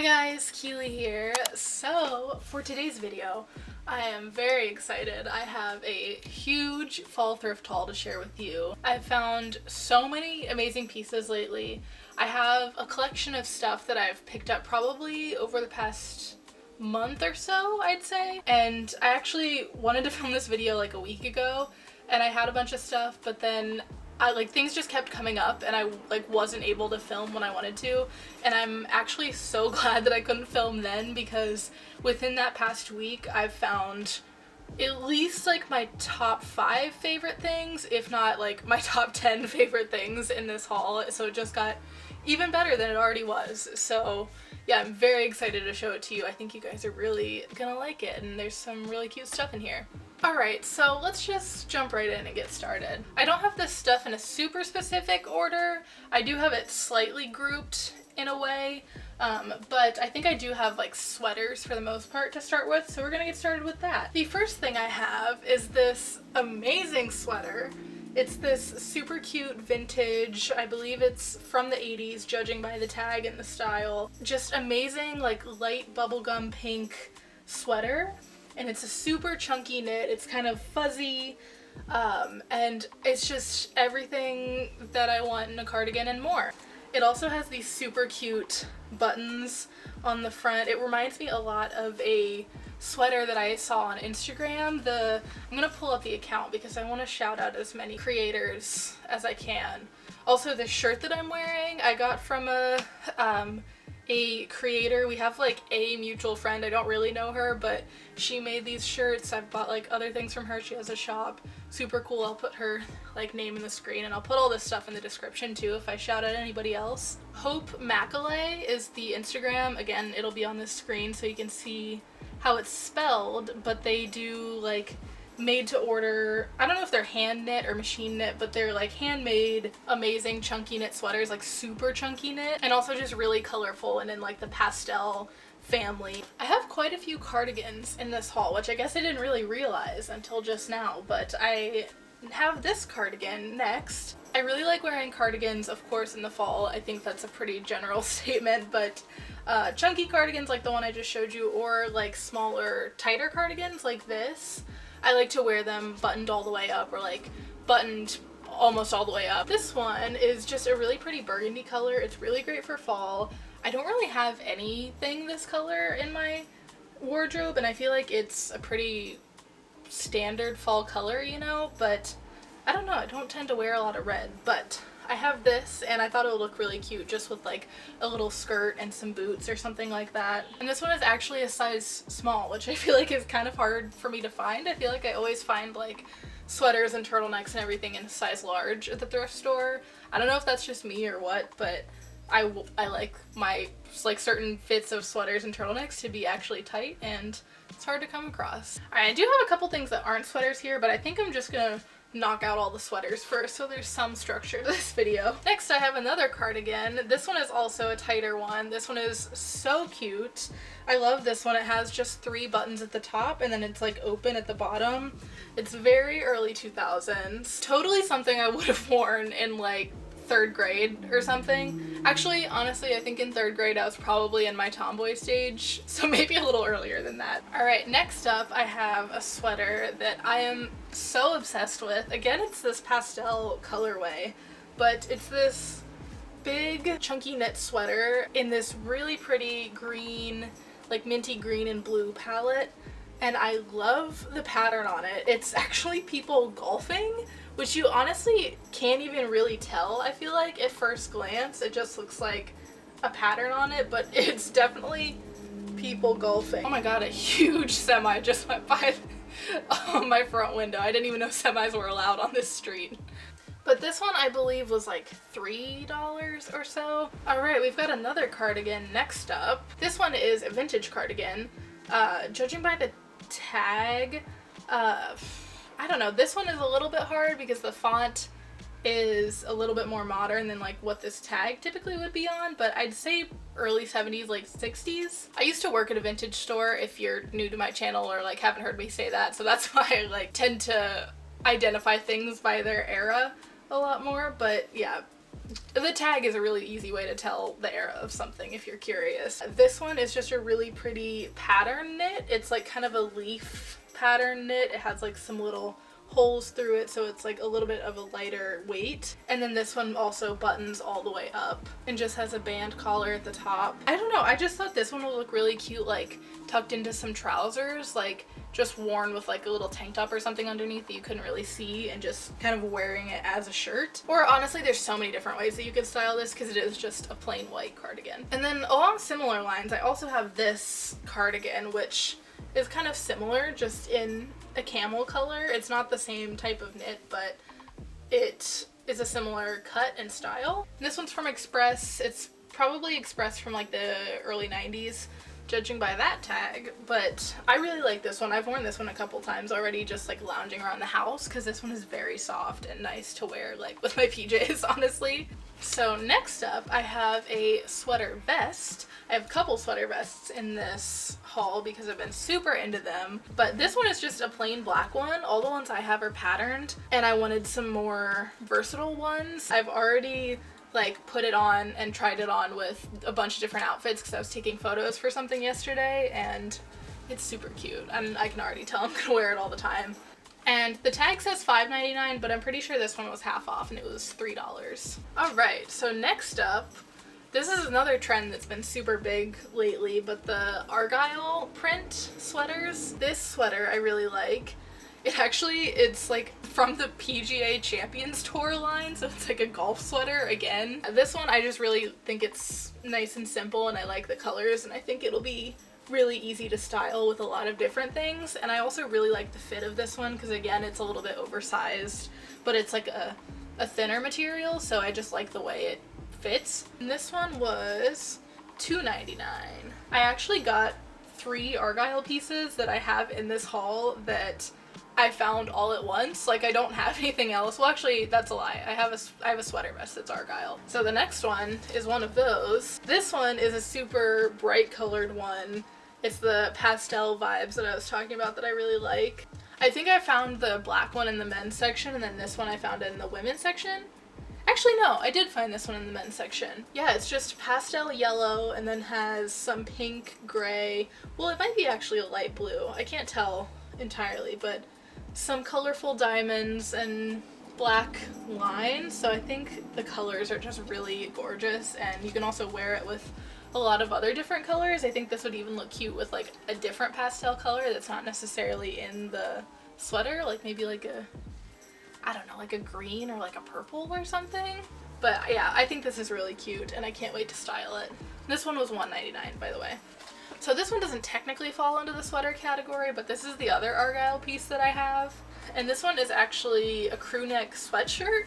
guys, Keely here. So for today's video, I am very excited. I have a huge fall thrift haul to share with you. I've found so many amazing pieces lately. I have a collection of stuff that I've picked up probably over the past month or so, I'd say. And I actually wanted to film this video like a week ago, and I had a bunch of stuff, but then things just kept coming up and I wasn't able to film when I wanted to, and I'm actually so glad that I couldn't film then, because within that past week I've found at least my top 5 favorite things, if not my top 10 favorite things in this haul. So it just got even better than it already was. So yeah, I'm very excited to show it to you. I think you guys are really gonna like it, and there's some really cute stuff in here. Alright, so let's just jump right in and get started. I don't have this stuff in a super specific order. I do have it slightly grouped in a way, but I think I do have sweaters for the most part to start with, so we're gonna get started with that. The first thing I have is this amazing sweater. It's this super cute vintage, I believe it's from the 80s, judging by the tag and the style. Just amazing, light bubblegum pink sweater. And it's a super chunky knit. It's kind of fuzzy, and it's just everything that I want in a cardigan and more. It also has these super cute buttons on the front. It reminds me a lot of a sweater that I saw on Instagram. I'm gonna pull up the account because I want to shout out as many creators as I can. Also, the shirt that I'm wearing I got from a creator. We have a mutual friend. I don't really know her, but she made these shirts. I've bought other things from her. She has a shop. Super cool. I'll put her name in the screen, and I'll put all this stuff in the description too if I shout out anybody else. Hope Macaulay is the Instagram. Again, it'll be on this screen so you can see how it's spelled, but they do made to order, I don't know if they're hand knit or machine knit, but they're handmade amazing chunky knit sweaters, super chunky knit, and also just really colorful and in the pastel family. I have quite a few cardigans in this haul, which I guess I didn't really realize until just now, but I have this cardigan next. I really like wearing cardigans, of course, in the fall. I think that's a pretty general statement, but chunky cardigans like the one I just showed you, or smaller, tighter cardigans like this, I like to wear them buttoned all the way up, or buttoned almost all the way up. This one is just a really pretty burgundy color. It's really great for fall. I don't really have anything this color in my wardrobe, and I feel like it's a pretty standard fall color, you know, but I don't know, I don't tend to wear a lot of red, but I have this and I thought it would look really cute just with a little skirt and some boots or something like that. And this one is actually a size small, which I feel like is kind of hard for me to find. I feel like I always find sweaters and turtlenecks and everything in a size large at the thrift store. I don't know if that's just me or what, but I like my certain fits of sweaters and turtlenecks to be actually tight, and it's hard to come across. Alright, I do have a couple things that aren't sweaters here, but I think I'm just gonna knock out all the sweaters first so there's some structure to this video. Next, I have another cardigan. This one is also a tighter one. This one is so cute. I love this one. It has just 3 buttons at the top and then it's open at the bottom. It's very early 2000s. Totally something I would have worn in 3rd grade or something. Actually, honestly, I think in 3rd grade I was probably in my tomboy stage, so maybe a little earlier than that. Alright, next up I have a sweater that I am so obsessed with. Again, it's this pastel colorway, but it's this big chunky knit sweater in this really pretty green, minty green and blue palette, and I love the pattern on it. It's actually people golfing, which you honestly can't even really tell, I feel like, at first glance. It just looks like a pattern on it, but it's definitely people golfing. Oh my god, a huge semi just went by on my front window. I didn't even know semis were allowed on this street. But this one I believe was $3 or so. Alright, we've got another cardigan next up. This one is a vintage cardigan. Judging by the tag, I don't know, this one is a little bit hard because the font is a little bit more modern than what this tag typically would be on, but I'd say early 70s, 60s. I used to work at a vintage store, if you're new to my channel or haven't heard me say that, so that's why I tend to identify things by their era a lot more. But yeah, The tag is a really easy way to tell the era of something if you're curious. This one is just a really pretty pattern knit. It's like kind of a leaf pattern knit. It has like some little holes through it, so it's like a little bit of a lighter weight. And then this one also buttons all the way up and just has a band collar at the top. I don't know, I just thought this one would look really cute, like tucked into some trousers, like just worn with like a little tank top or something underneath that you couldn't really see, and just kind of wearing it as a shirt. Or honestly, there's so many different ways that you could style this because it is just a plain white cardigan. And then along similar lines, I also have this cardigan, which is kind of similar, just in a camel color. It's not the same type of knit, but it is a similar cut and style. And this one's from Express. It's probably Express from like the early 90s, judging by that tag, but I really like this one. I've worn this one a couple times already, just like lounging around the house, because this one is very soft and nice to wear like with my PJs, honestly. So next up, I have a sweater vest. I have a couple sweater vests in this haul because I've been super into them, but this one is just a plain black one. All the ones I have are patterned, and I wanted some more versatile ones. I've already like put it on and tried it on with a bunch of different outfits because I was taking photos for something yesterday, and it's super cute, and I can already tell I'm gonna wear it all the time. And the tag says $5.99, but I'm pretty sure this one was half off and it was $3. Alright, so next up, this is another trend that's been super big lately, but the Argyle print sweaters. This sweater I really like. It's like from the PGA Champions Tour line, so it's like a golf sweater again. This one, I just really think it's nice and simple, and I like the colors, and I think it'll be really easy to style with a lot of different things. And I also really like the fit of this one because, again, it's a little bit oversized, but it's like a thinner material, so I just like the way it fits. And this one was $2.99. I actually got 3 Argyle pieces that I have in this haul that I found all at once. Like, I don't have anything else. Well, actually, that's a lie. I have a sweater vest that's Argyle. So the next one is one of those. This one is a super bright colored one. It's the pastel vibes that I was talking about that I really like. I think I found the black one in the men's section, and then this one I found in the women's section. Actually, no, I did find this one in the men's section. Yeah, it's just pastel yellow and then has some pink, gray. Well, it might be actually a light blue. I can't tell entirely, but some colorful diamonds and black lines. So I think the colors are just really gorgeous, and you can also wear it with a lot of other different colors. I think this would even look cute with like a different pastel color that's not necessarily in the sweater, like maybe like a, I don't know, like a green or like a purple or something. But yeah, I think this is really cute, and I can't wait to style it. This one was $1.99, by the way. So this one doesn't technically fall into the sweater category, but this is the other Argyle piece that I have. And this one is actually a crew neck sweatshirt,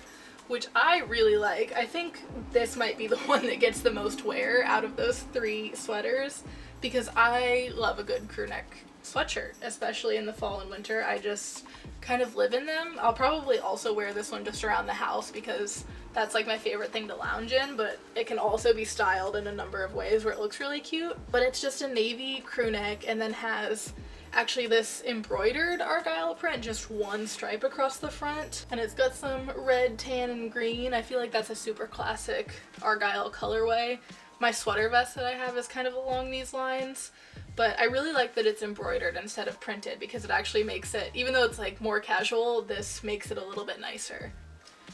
which I really like. I think this might be the one that gets the most wear out of those 3 sweaters, because I love a good crew neck sweatshirt, especially in the fall and winter. I just kind of live in them. I'll probably also wear this one just around the house because that's like my favorite thing to lounge in, but it can also be styled in a number of ways where it looks really cute. But it's just a navy crew neck and then has actually this embroidered Argyle print, just one stripe across the front, and it's got some red, tan, and green. I feel like that's a super classic Argyle colorway. My sweater vest that I have is kind of along these lines, but I really like that it's embroidered instead of printed because it actually makes it, even though it's like more casual, this makes it a little bit nicer.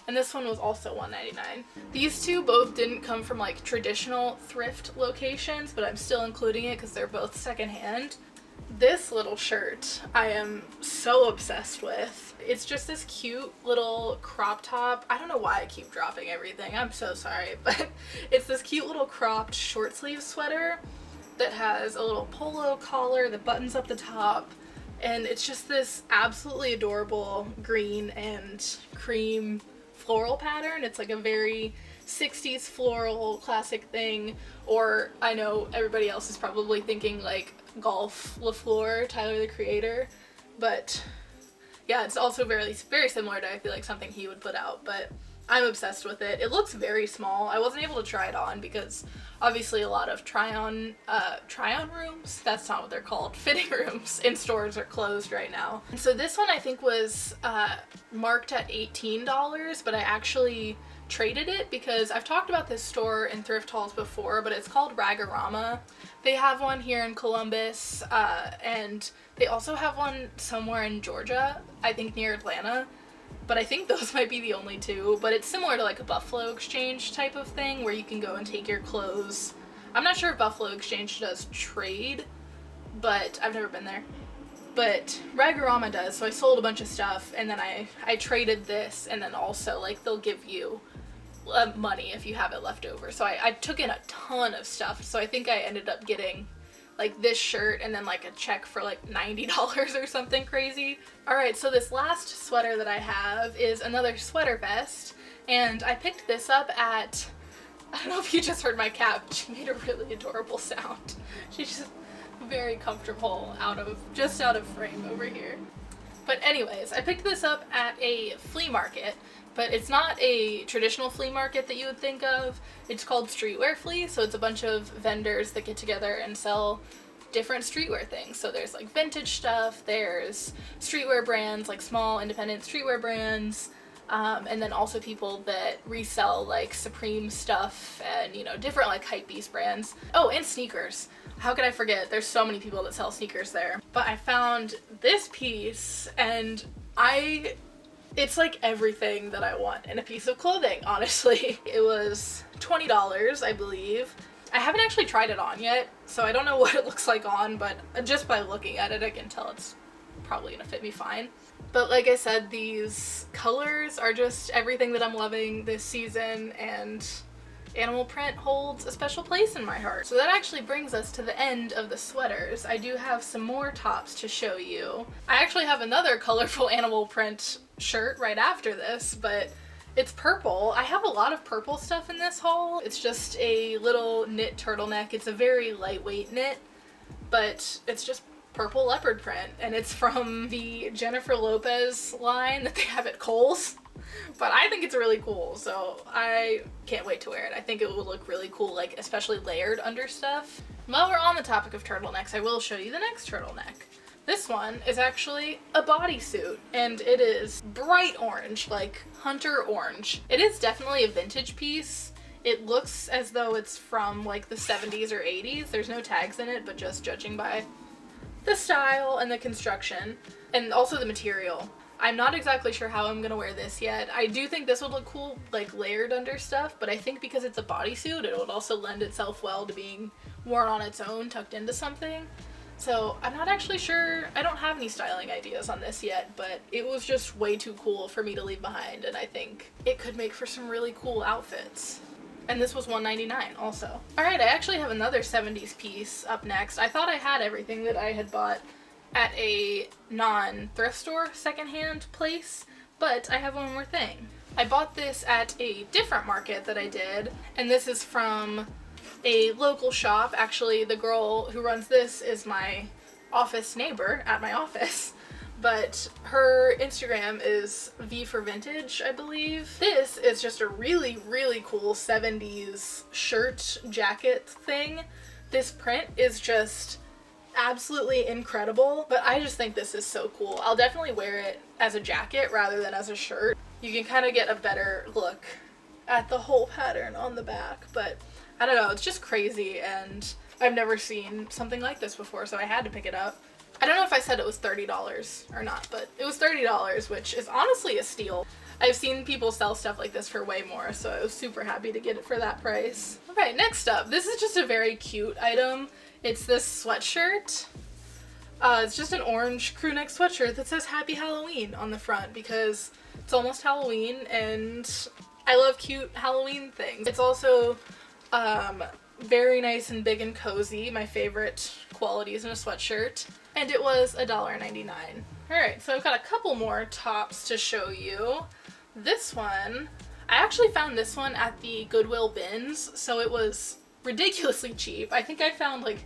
And this one was also $1.99. These two both didn't come from like traditional thrift locations, but I'm still including it because they're both secondhand. This little shirt I am so obsessed with. It's just this cute little crop top. I don't know why I keep dropping everything. I'm so sorry, but it's this cute little cropped short sleeve sweater that has a little polo collar that buttons up the top, and it's just this absolutely adorable green and cream floral pattern. It's like a very 60s floral classic thing, or I know everybody else is probably thinking like Golf LaFleur, Tyler the Creator, but yeah, it's also very similar to, I feel like, something he would put out, but I'm obsessed with it. It looks very small. I wasn't able to try it on because obviously a lot of try-on rooms, that's not what they're called, fitting rooms in stores are closed right now. And so this one I think was marked at $18, but I actually traded it because I've talked about this store in thrift hauls before, but it's called Ragorama. They have one here in Columbus, and they also have one somewhere in Georgia, I think near Atlanta, but I think those might be the only two. But it's similar to like a Buffalo Exchange type of thing where you can go and take your clothes. I'm not sure if Buffalo Exchange does trade, but I've never been there. But Ragorama does, so I sold a bunch of stuff, and then I traded this, and then also, like, they'll give you money if you have it left over. So I took in a ton of stuff, so I think I ended up getting, like, this shirt, and then, like, a check for, like, $90 or something crazy. Alright, so this last sweater that I have is another sweater vest, and I picked this up at, I don't know if you just heard my cat, but she made a really adorable sound. She's just very comfortable just out of frame over here. But anyways, I picked this up at a flea market, but it's not a traditional flea market that you would think of. It's called Streetwear Flea, so it's a bunch of vendors that get together and sell different streetwear things. So there's like vintage stuff, there's streetwear brands, like small independent streetwear brands, and then also people that resell like Supreme stuff and, you know, different like hypebeast brands. Oh, and sneakers. How could I forget? There's so many people that sell sneakers there. But I found this piece, and it's like everything that I want in a piece of clothing, honestly. It was $20, I believe. I haven't actually tried it on yet, so I don't know what it looks like on, but just by looking at it, I can tell it's probably gonna fit me fine. But like I said, these colors are just everything that I'm loving this season, and animal print holds a special place in my heart. So that actually brings us to the end of the sweaters. I do have some more tops to show you. I actually have another colorful animal print shirt right after this, but it's purple. I have a lot of purple stuff in this haul. It's just a little knit turtleneck. It's a very lightweight knit, but it's just purple leopard print, and it's from the Jennifer Lopez line that they have at Kohl's. But I think it's really cool, so I can't wait to wear it. I think it will look really cool, like especially layered under stuff. While we're on the topic of turtlenecks, I will show you the next turtleneck. This one is actually a bodysuit, and it is bright orange, like hunter orange. It is definitely a vintage piece. It looks as though it's from like the 70s or 80s. There's no tags in it, but just judging by the style and the construction, and also the material. I'm not exactly sure how I'm gonna wear this yet. I do think this would look cool, like layered under stuff, but I think because it's a bodysuit, it would also lend itself well to being worn on its own, tucked into something. So I'm not actually sure. I don't have any styling ideas on this yet, but it was just way too cool for me to leave behind, and I think it could make for some really cool outfits. And this was $1.99 also. Alright, I actually have another 70s piece up next. I thought I had everything that I had bought at a non-thrift store secondhand place, but I have one more thing. I bought this at a different market that I did, and this is from a local shop. Actually, the girl who runs this is my office neighbor at my office, but her Instagram is V for Vintage, I believe. This is just a really, really cool 70s shirt jacket thing. This print is just absolutely incredible, but I just think this is so cool. I'll definitely wear it as a jacket rather than as a shirt. You can kind of get a better look at the whole pattern on the back, but I don't know, it's just crazy, and I've never seen something like this before, so I had to pick it up. I don't know if I said it was $30 or not, but it was $30, which is honestly a steal. I've seen people sell stuff like this for way more, so I was super happy to get it for that price. Okay, next up, this is just a very cute item. It's this sweatshirt. It's just an orange crew neck sweatshirt that says Happy Halloween on the front because it's almost Halloween and I love cute Halloween things. It's also very nice and big and cozy, my favorite qualities in a sweatshirt, and it was $1.99. Alright, so I've got a couple more tops to show you. This one, I actually found this one at the Goodwill bins, so it was ridiculously cheap. I think I found like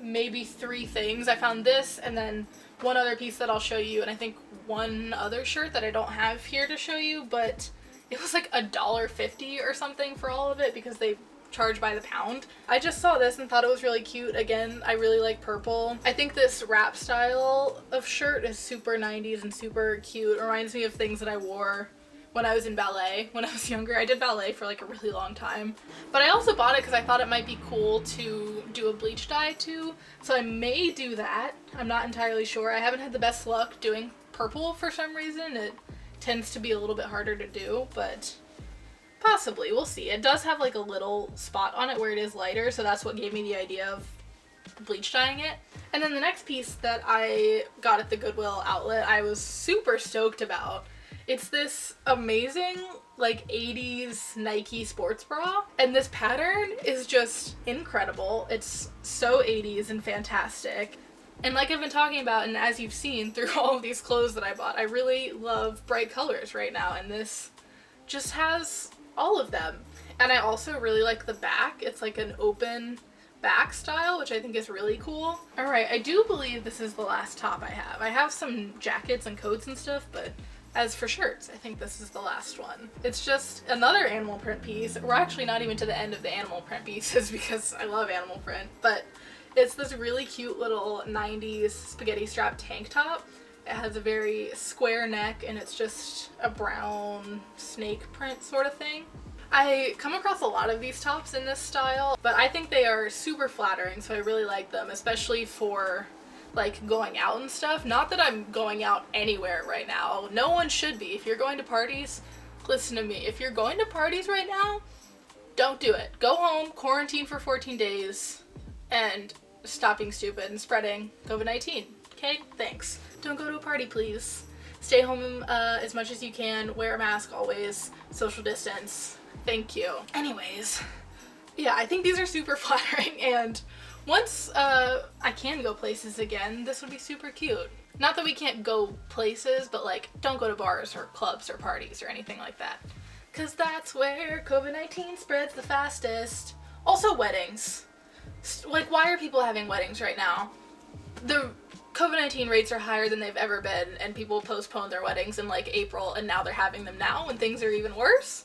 maybe 3 things. I found this and then one other piece that I'll show you, and I think one other shirt that I don't have here to show you, but it was like $1.50 or something for all of it because they charge by the pound. I just saw this and thought it was really cute. Again, I really like purple. I think this wrap style of shirt is super 90s and super cute. It reminds me of things that I wore when I was in ballet when I was younger. I did ballet for like a really long time, but I also bought it because I thought it might be cool to do a bleach dye too, so I may do that. I'm not entirely sure. I haven't had the best luck doing purple for some reason. It tends to be a little bit harder to do, but possibly, we'll see. It does have like a little spot on it where it is lighter, so that's what gave me the idea of bleach dyeing it. And then the next piece that I got at the Goodwill outlet I was super stoked about. It's this amazing like 80s Nike sports bra, and this pattern is just incredible. It's so 80s and fantastic. And like I've been talking about, and as you've seen through all of these clothes that I bought, I really love bright colors right now, and this just has all of them. And I also really like the back. It's like an open back style, which I think is really cool. Alright, I do believe this is the last top I have. I have some jackets and coats and stuff, but as for shirts, I think this is the last one. It's just another animal print piece. We're actually not even to the end of the animal print pieces because I love animal print, but it's this really cute little 90s spaghetti strap tank top. It has a very square neck and it's just a brown snake print sort of thing. I come across a lot of these tops in this style, but I think they are super flattering, so I really like them, especially for like going out and stuff. Not that I'm going out anywhere right now. No one should be. If you're going to parties, listen to me. If you're going to parties right now, don't do it. Go home, quarantine for 14 days, and stop being stupid and spreading COVID-19. Okay? Thanks. Don't go to a party, please. Stay home as much as you can. Wear a mask always. Social distance. Thank you. Anyways, yeah, I think these are super flattering, and once I can go places again, this would be super cute. Not that we can't go places, but like, don't go to bars or clubs or parties or anything like that, because that's where COVID-19 spreads the fastest. Also weddings. Like, why are people having weddings right now? The COVID-19 rates are higher than they've ever been, and people postponed their weddings in like April, and now they're having them now when things are even worse?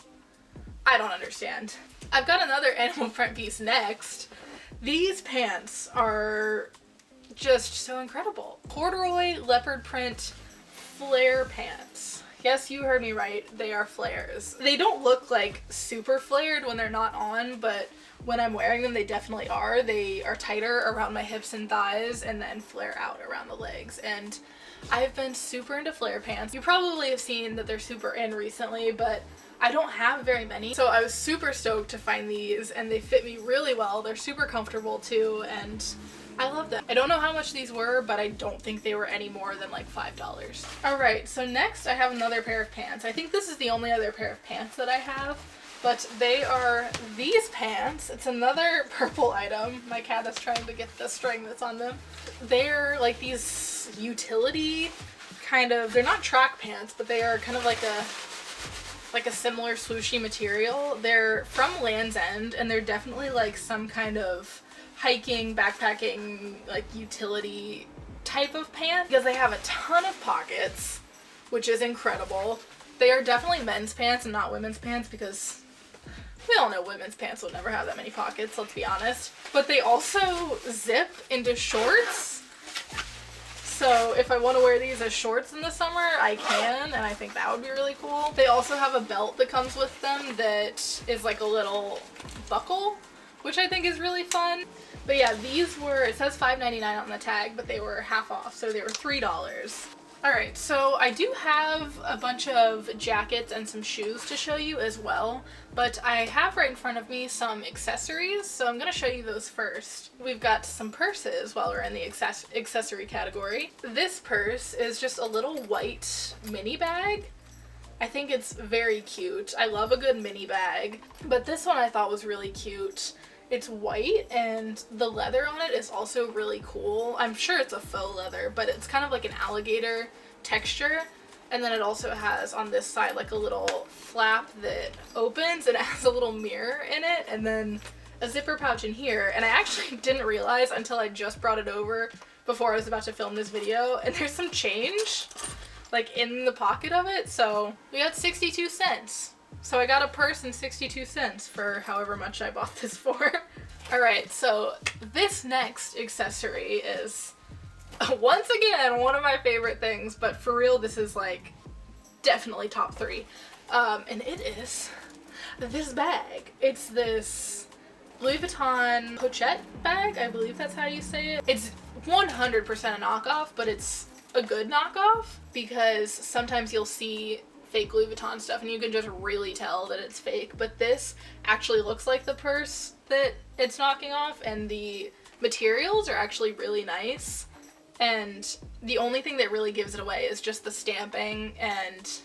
I don't understand. I've got another animal print piece next. These pants are just so incredible. Corduroy leopard print flare pants. Yes, you heard me right. They are flares. They don't look like super flared when they're not on, but when I'm wearing them, they definitely are. They are tighter around my hips and thighs and then flare out around the legs. And I've been super into flare pants. You probably have seen that they're super in recently, but I don't have very many, so I was super stoked to find these, and they fit me really well. They're super comfortable too, and I love them. I don't know how much these were, but I don't think they were any more than like $5. Alright, so next I have another pair of pants. I think this is the only other pair of pants that I have, but they are these pants. It's another purple item. My cat is trying to get the string that's on them. They're like these utility kind of, they're not track pants, but they are kind of like a similar swooshy material. They're from Land's End, and they're definitely like some kind of hiking, backpacking, like utility type of pant, because they have a ton of pockets, which is incredible. They are definitely men's pants and not women's pants, because we all know women's pants will never have that many pockets, let's be honest. But they also zip into shorts. So if I want to wear these as shorts in the summer, I can, and I think that would be really cool. They also have a belt that comes with them that is like a little buckle, which I think is really fun. But yeah, these were, it says $5.99 on the tag, but they were half off, so they were $3. Alright, so I do have a bunch of jackets and some shoes to show you as well, but I have right in front of me some accessories, so I'm going to show you those first. We've got some purses while we're in the accessory category. This purse is just a little white mini bag. I think it's very cute. I love a good mini bag, but this one I thought was really cute. It's white, and the leather on it is also really cool. I'm sure it's a faux leather, but it's kind of like an alligator texture. And then it also has on this side like a little flap that opens, and it has a little mirror in it, and then a zipper pouch in here. And I actually didn't realize until I just brought it over before I was about to film this video, and there's some change like in the pocket of it. So we got 62 cents. So I got a purse and 62 cents for however much I bought this for. Alright, so this next accessory is, once again, one of my favorite things, but for real, this is like definitely top 3. And it is this bag. It's this Louis Vuitton Pochette bag, I believe that's how you say it. It's 100% a knockoff, but it's a good knockoff because sometimes you'll see fake Louis Vuitton stuff and you can just really tell that it's fake, but this actually looks like the purse that it's knocking off, and the materials are actually really nice, and the only thing that really gives it away is just the stamping and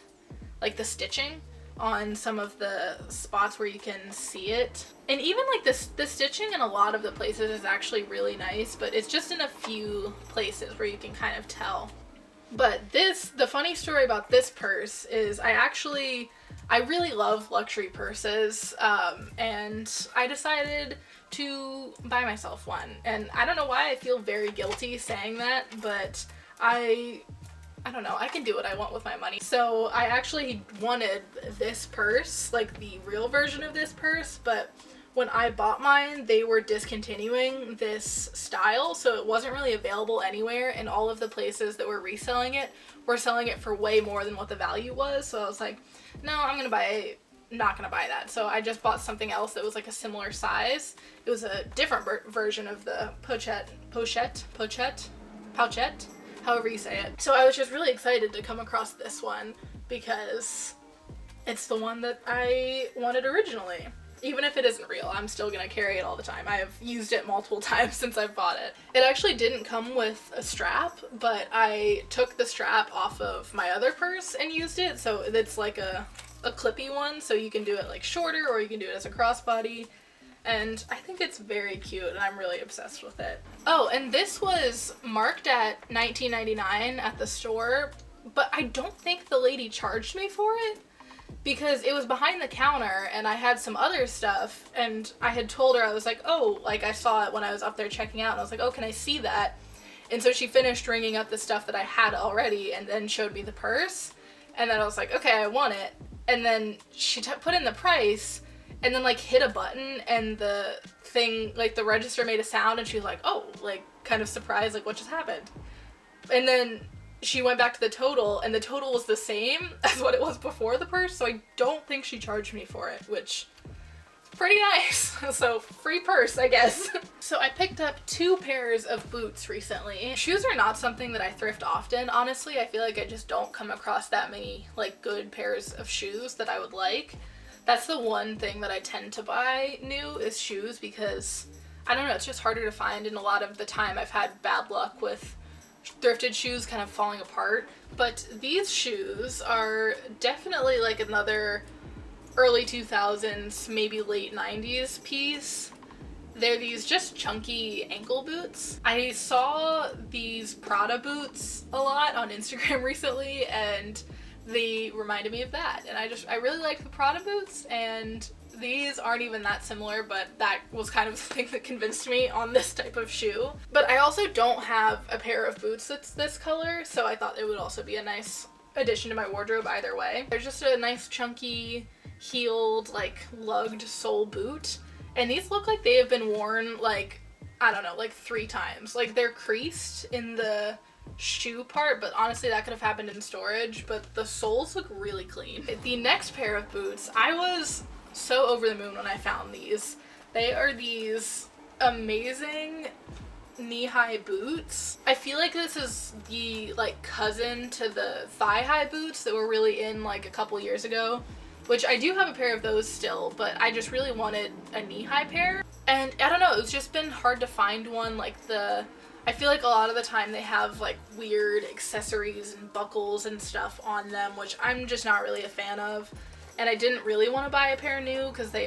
like the stitching on some of the spots where you can see it. And even like the stitching in a lot of the places is actually really nice, but it's just in a few places where you can kind of tell. But the funny story about this purse is I really love luxury purses, and I decided to buy myself one. And I don't know why I feel very guilty saying that, but I don't know, I can do what I want with my money. So I actually wanted this purse, like the real version of this purse, but when I bought mine, they were discontinuing this style, so it wasn't really available anywhere, and all of the places that were reselling it were selling it for way more than what the value was. So I was like, no, I'm not gonna buy that. So I just bought something else that was like a similar size. It was a different version of the Pochette, however you say it. So I was just really excited to come across this one because it's the one that I wanted originally. Even if it isn't real, I'm still gonna carry it all the time. I have used it multiple times since I've bought it. It actually didn't come with a strap, but I took the strap off of my other purse and used it, so it's like a clippy one, so you can do it like shorter or you can do it as a crossbody. And I think it's very cute, and I'm really obsessed with it. Oh, and this was marked at $19.99 at the store, but I don't think the lady charged me for it because it was behind the counter and I had some other stuff, and I had told her, I was like, oh, like I saw it when I was up there checking out, and I was like, oh, can I see that? And so she finished ringing up the stuff that I had already and then showed me the purse, and then I was like, okay, I want it. And then she put in the price and then like hit a button, and the thing, like the register made a sound, and she was like, oh, like kind of surprised, like what just happened? And then she went back to the total, and the total was the same as what it was before the purse, so I don't think she charged me for it, which pretty nice. So free purse, I guess. So I picked up 2 pairs of boots recently. Shoes are not something that I thrift often, honestly. I feel like I just don't come across that many like good pairs of shoes that I would like. That's the one thing that I tend to buy new is shoes, because I don't know, it's just harder to find, and a lot of the time I've had bad luck with thrifted shoes kind of falling apart. But these shoes are definitely like another early 2000s, maybe late 90s piece. They're these just chunky ankle boots. I saw these Prada boots a lot on Instagram recently, and they reminded me of that, and I really like the Prada boots, and these aren't even that similar, but that was kind of the thing that convinced me on this type of shoe. But I also don't have a pair of boots that's this color, so I thought it would also be a nice addition to my wardrobe either way. They're just a nice chunky heeled, like lugged sole boot, and these look like they have been worn like, I don't know, like 3 times. Like they're creased in the shoe part, but honestly that could have happened in storage, but the soles look really clean. The next pair of boots, I was so over the moon when I found these. They are these amazing knee-high boots. I feel like this is the like cousin to the thigh-high boots that were really in like a couple years ago, which I do have a pair of those still, but I just really wanted a knee-high pair. And I don't know, it's just been hard to find one. Like I feel like a lot of the time they have like weird accessories and buckles and stuff on them, which I'm just not really a fan of. And I didn't really want to buy a pair new because they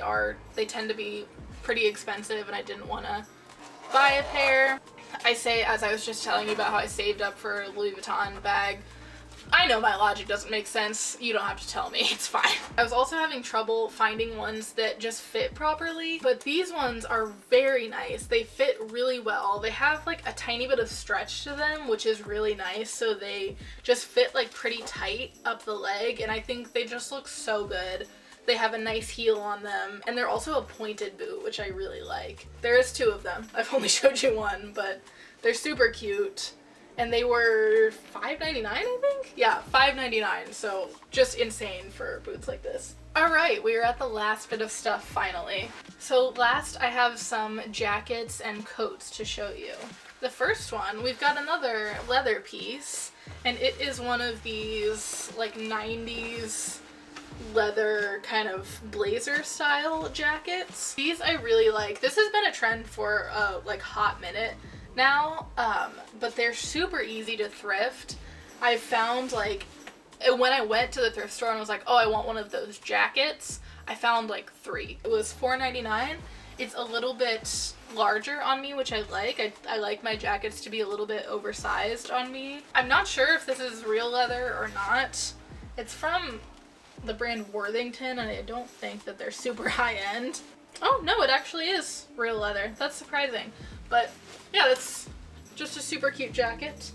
tend to be pretty expensive, and I didn't want to buy a pair. I say, as I was just telling you about how I saved up for a Louis Vuitton bag, I know my logic doesn't make sense. You don't have to tell me. It's fine. I was also having trouble finding ones that just fit properly, but these ones are very nice. They fit really well. They have like a tiny bit of stretch to them, which is really nice. So they just fit like pretty tight up the leg, and I think they just look so good. They have a nice heel on them, and they're also a pointed boot, which I really like. There is 2 of them. I've only showed you one, but they're super cute. and they were $5.99, I think? Yeah, $5.99, so just insane for boots like this. Alright, we are at the last bit of stuff finally. So last I have some jackets and coats to show you. The first one, we've got another leather piece, and it is one of these like 90s leather kind of blazer style jackets. These I really like. This has been a trend for a like hot minute now, but they're super easy to thrift. I found like when I went to the thrift store and was like, oh, I want one of those jackets, I found like 3. It was $4.99. It's a little bit larger on me, which I like. I like my jackets to be a little bit oversized on me. I'm not sure if this is real leather or not. It's from the brand Worthington, and I don't think that they're super high end. Oh no, it actually is real leather. That's surprising. But yeah, that's just a super cute jacket.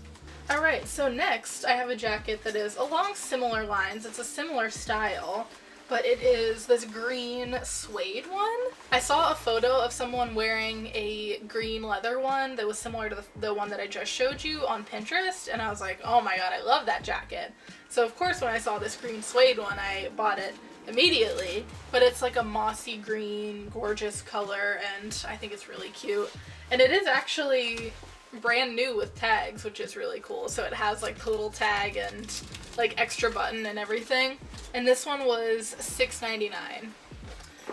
Alright, so next I have a jacket that is along similar lines. It's a similar style, but it is this green suede one. I saw a photo of someone wearing a green leather one that was similar to the one that I just showed you on Pinterest, and I was like, oh my god, I love that jacket. So of course when I saw this green suede one, I bought it immediately, but it's like a mossy green, gorgeous color, and I think it's really cute. And it is actually brand new with tags, which is really cool. So it has like the little tag and like extra button and everything. And this one was $6.99. I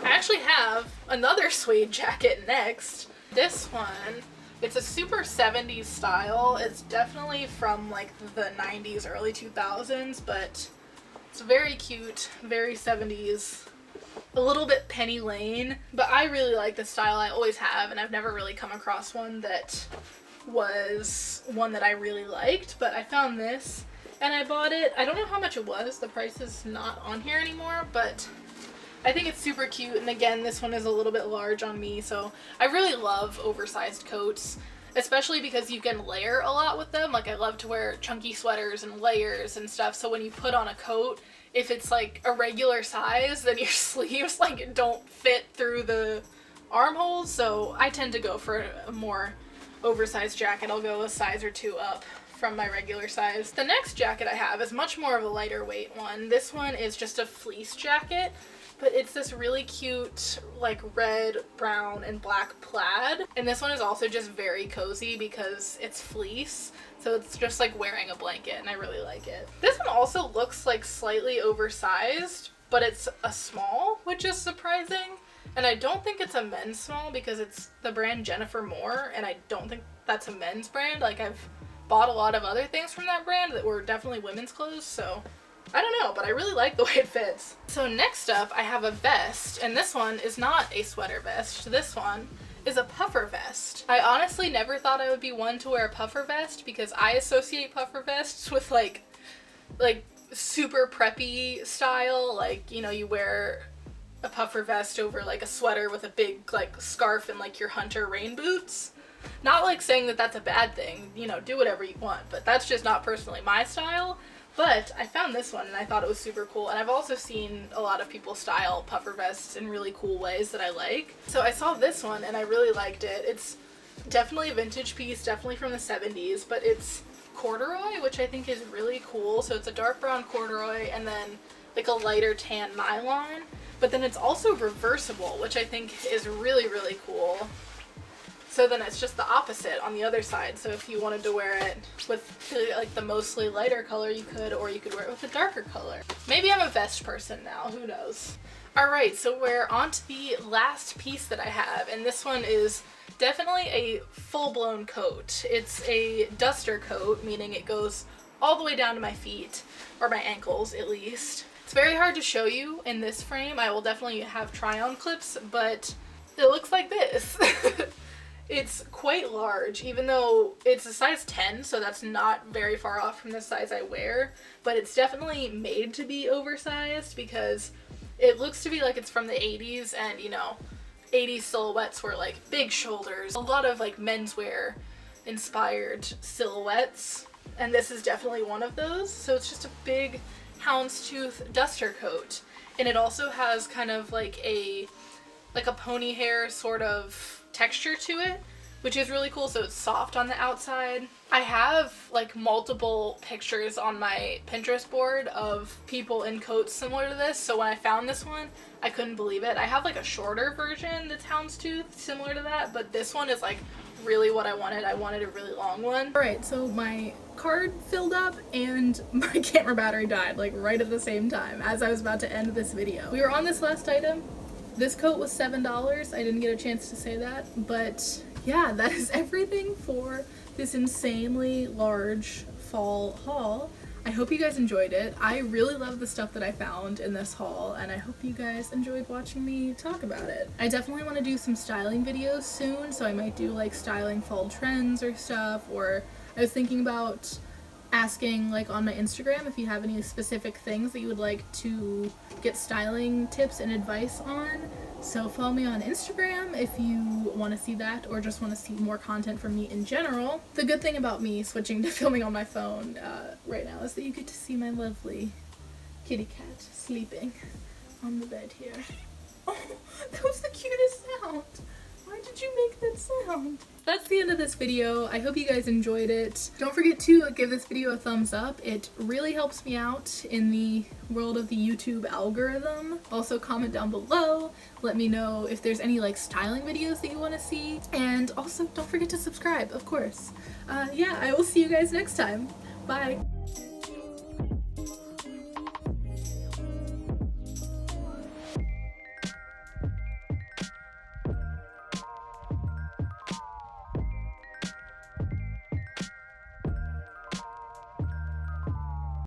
actually have another suede jacket next. This one, it's a super 70s style. It's definitely from like the 90s, early 2000s, but it's very cute, very 70s, a little bit Penny Lane. But I really like the style. I always have, and I've never really come across one that was one that I really liked, but I found this and I bought it. I don't know how much it was. The price is not on here anymore, but I think it's super cute. And again, this one is a little bit large on me, so I really love oversized coats, especially because you can layer a lot with them. Like I love to wear chunky sweaters and layers and stuff, so when you put on a coat, if it's like a regular size, then your sleeves like don't fit through the armholes, so I tend to go for a more oversized jacket. I'll go a size or 2 up from my regular size. The next jacket I have is much more of a lighter weight one. This one is just a fleece jacket, but it's this really cute like red, brown, and black plaid. And this one is also just very cozy because it's fleece, so it's just like wearing a blanket, and I really like it. This one also looks like slightly oversized, but it's a small, which is surprising. And I don't think it's a men's small because it's the brand Jennifer Moore, and I don't think that's a men's brand. Like I've bought a lot of other things from that brand that were definitely women's clothes, so I don't know, but I really like the way it fits. So next up I have a vest, and this one is not a sweater vest. This one is a puffer vest. I honestly never thought I would be one to wear a puffer vest because I associate puffer vests with like super preppy style, like, you know, you wear a puffer vest over like a sweater with a big like scarf and like your hunter rain boots. Not like saying that that's a bad thing, you know, do whatever you want, but that's just not personally my style. But I found this one and I thought it was super cool, and I've also seen a lot of people style puffer vests in really cool ways that I like. So I saw this one and I really liked it. It's definitely a vintage piece, definitely from the 70s, but it's corduroy, which I think is really cool. So it's a dark brown corduroy and then like a lighter tan nylon. But then it's also reversible, which I think is really, really cool. So then it's just the opposite on the other side. So if you wanted to wear it with like the mostly lighter color, you could, or you could wear it with a darker color. Maybe I'm a vest person now, who knows? Alright, so we're on to the last piece that I have, and this one is definitely a full-blown coat. It's a duster coat, meaning it goes all the way down to my feet, or my ankles at least. It's very hard to show you in this frame. I will definitely have try-on clips, but it looks like this. It's quite large, even though it's a size 10, so that's not very far off from the size I wear, but it's definitely made to be oversized because it looks to be like it's from the 80s, and you know, 80s silhouettes were like big shoulders, a lot of like menswear inspired silhouettes, and this is definitely one of those. So it's just a big houndstooth duster coat, and it also has kind of like a pony hair sort of texture to it, which is really cool. So it's soft on the outside. I have like multiple pictures on my Pinterest board of people in coats similar to this. So when I found this one, I couldn't believe it. I have like a shorter version that's houndstooth similar to that, but this one is like really what I wanted. I wanted a really long one. Alright, so my card filled up and my camera battery died like right at the same time as I was about to end this video. We were on this last item. This coat was $7. I didn't get a chance to say that, but yeah, that is everything for this insanely large fall haul. I hope you guys enjoyed it. I really love the stuff that I found in this haul, and I hope you guys enjoyed watching me talk about it. I definitely want to do some styling videos soon, so I might do like styling fall trends or stuff, or I was thinking about asking like on my Instagram if you have any specific things that you would like to get styling tips and advice on. So follow me on Instagram if you want to see that or just want to see more content from me in general. The good thing about me switching to filming on my phone right now is that you get to see my lovely kitty cat sleeping on the bed here. Oh, that was the cutest sound. Why did you make that sound? That's the end of this video. I hope you guys enjoyed it. Don't forget to give this video a thumbs up. It really helps me out in the world of the YouTube algorithm. Also comment down below. Let me know if there's any like styling videos that you want to see. And also don't forget to subscribe, of course. Yeah, I will see you guys next time. Bye.